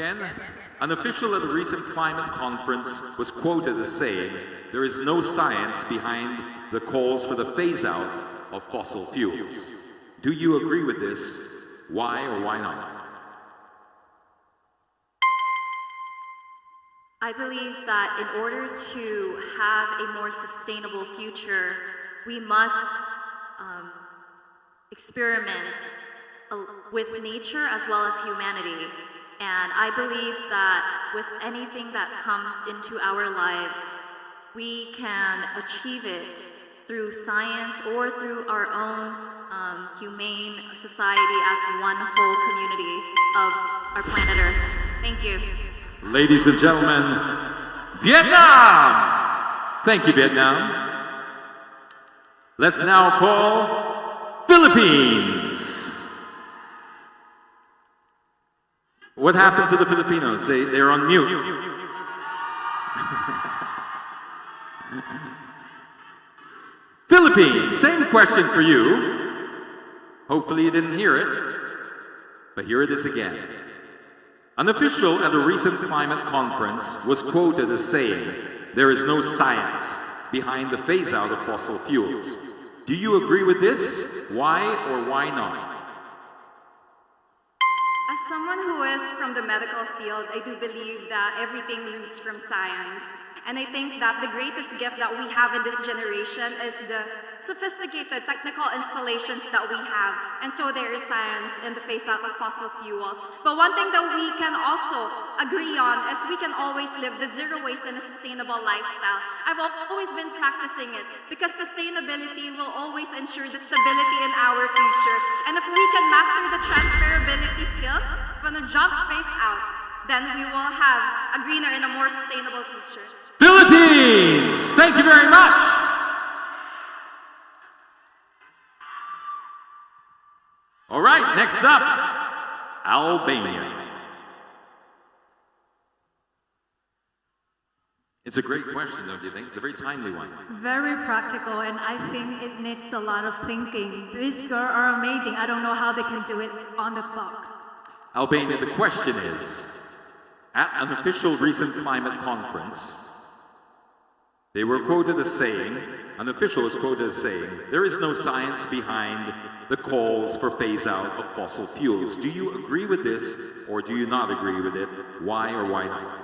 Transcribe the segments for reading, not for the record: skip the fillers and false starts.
Again, an official at a recent climate conference was quoted as saying, "There is no science behind the calls for the phase-out of fossil fuels." Do you agree with this? Why or why not? I believe that in order to have a more sustainable future, we must experiment with nature as well as humanity. And I believe that with anything that comes into our lives, we can achieve it through science or through our own humane society as one whole community of our planet Earth. Thank you. Ladies and gentlemen, Vietnam! Thank you, Vietnam. Let's now call Philippines. What happened to the Filipinos? They're on mute. Philippines, same question for you. Hopefully you didn't hear it, but here it is again. An official at a recent climate conference was quoted as saying, "There is no science behind the phase-out of fossil fuels." Do you agree with this? Why or why not? As someone who is from the medical field, I do believe that everything roots from science. And I think that the greatest gift that we have in this generation is the sophisticated technical installations that we have. And so there is science in the phase-out of fossil fuels. But one thing that we can also agree on is we can always live the zero waste and a sustainable lifestyle. I've always been practicing it because sustainability will always ensure the stability in our future. And if we can master the transferability skills from the jobs phased out, then we will have a greener and a more sustainable future. Philippines! Thank you very much! All right, next up, Albania. It's a great question, don't you think? It's a very timely one. Very practical, and I think it needs a lot of thinking. These girls are amazing. I don't know how they can do it on the clock. Albania, the question is, at an official recent climate conference, they were quoted as saying, an official was quoted as saying, "There is no science behind the calls for phase-out of fossil fuels." Do you agree with this or do you not agree with it? Why or why not?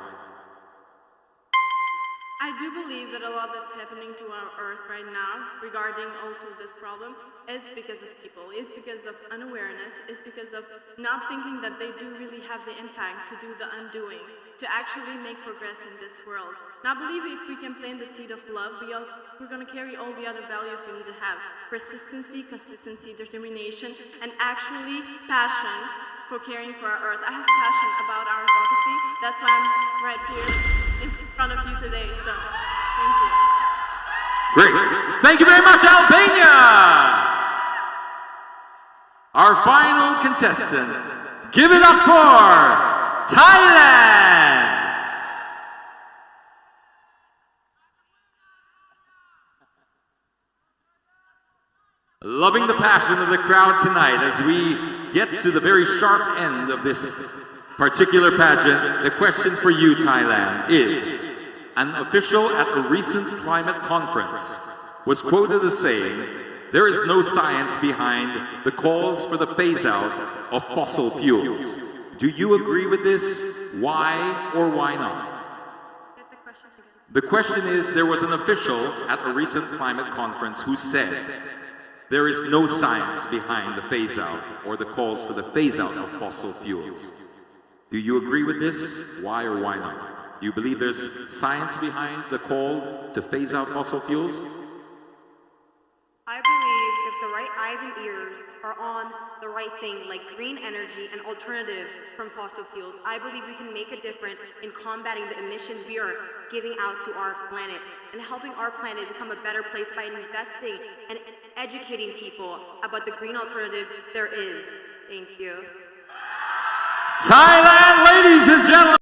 I do believe that a lot that's happening to our Earth right now regarding also this problem is because of people. It's because of unawareness. It's because of not thinking that they do really have the impact to do the undoing, to actually make progress in this world. Now, I believe if we can plant the seed of love, we're going to carry all the other values we need to have. Persistency, consistency, determination, and actually passion for caring for our Earth. I have passion about our advocacy. That's why I'm right here in front of you today. So, thank you. Great. Thank you very much, Albania! Our final contestant. Give it up for Thailand! Loving the passion of the crowd tonight as we get to the very sharp end of this particular pageant. The question for you, Thailand, is an official at a recent climate conference was quoted as saying, "There is no science behind the calls for the phase-out of fossil fuels." Do you agree with this? Why or why not? The question is, there was an official at a recent climate conference who said, "There is no science behind the phase-out or the calls for the phase-out of fossil fuels." Do you agree with this? Why or why not? Do you believe there's science behind the call to phase out fossil fuels? I believe if the right eyes and ears are on the right thing, like green energy and alternative from fossil fuels, I believe we can make a difference in combating the emissions we are giving out to our planet and helping our planet become a better place by investing and educating people about the green alternative there is. Thank you. Thailand, ladies and gentlemen!